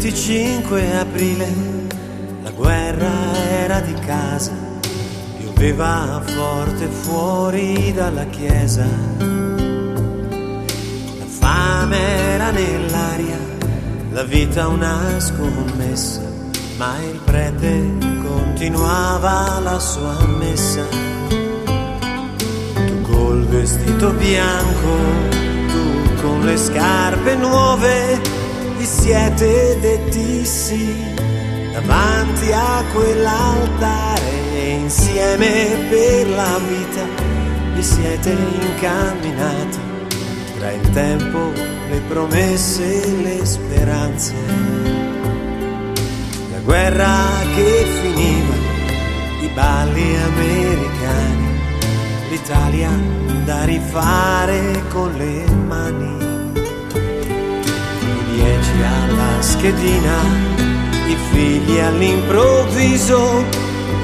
25 aprile, la guerra era di casa, pioveva forte fuori dalla chiesa. La fame era nell'aria, la vita una scommessa, ma il prete continuava la sua messa. Tu col vestito bianco, tu con le scarpe nuove, vi siete detti sì davanti a quell'altare e insieme per la vita vi siete incamminati tra il tempo, le promesse e le speranze. La guerra che finiva, i balli americani, l'Italia da rifare con le mani. 10 alla schedina, i figli all'improvviso,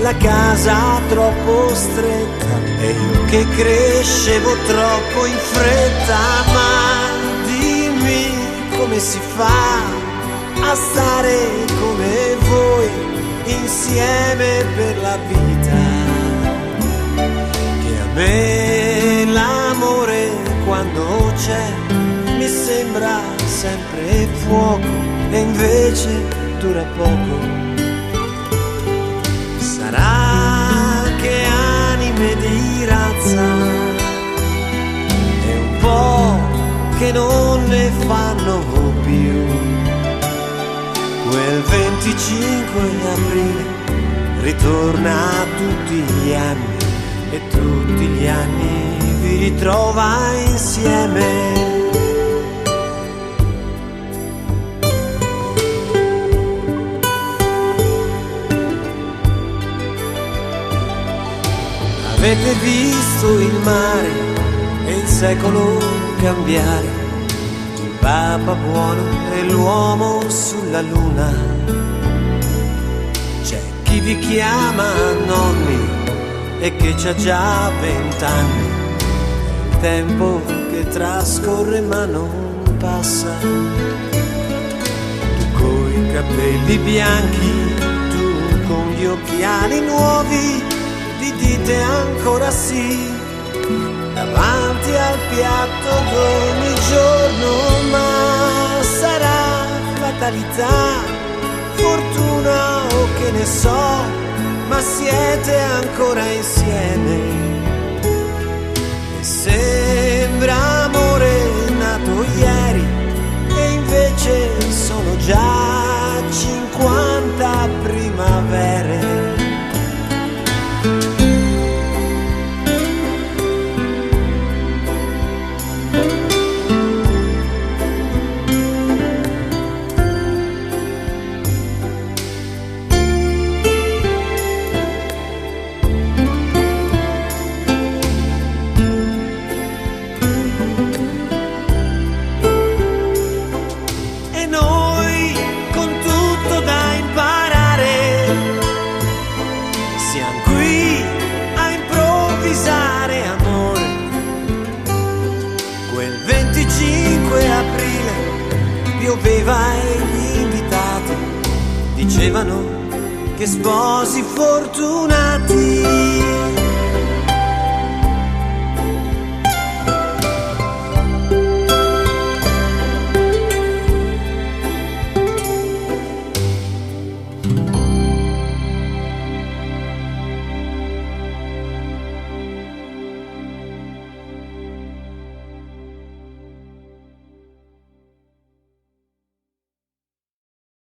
la casa troppo stretta e io che crescevo troppo in fretta. Ma dimmi come si fa a stare come voi insieme per la vita, che a me l'amore quando c'è mi sembra sempre fuoco e invece dura poco. Sarà che anime di razza è un po' che non ne fanno più. Quel 25 aprile ritorna a tutti gli anni e tutti gli anni vi ritrova insieme. Avete visto il mare e il secolo cambiare, il Papa buono e l'uomo sulla luna. C'è chi vi chiama nonni e che c'ha già 20 anni, il tempo che trascorre ma non passa. Tu coi capelli bianchi, tu con gli occhiali nuovi, vi dite ancora sì davanti al piatto d'ogni giorno. Ma sarà fatalità, fortuna o che ne so, ma siete ancora insieme e sembra amore nato ieri e invece sono già 50 primavere. Quel 25 aprile pioveva e gli invitati dicevano che sposi fortunati.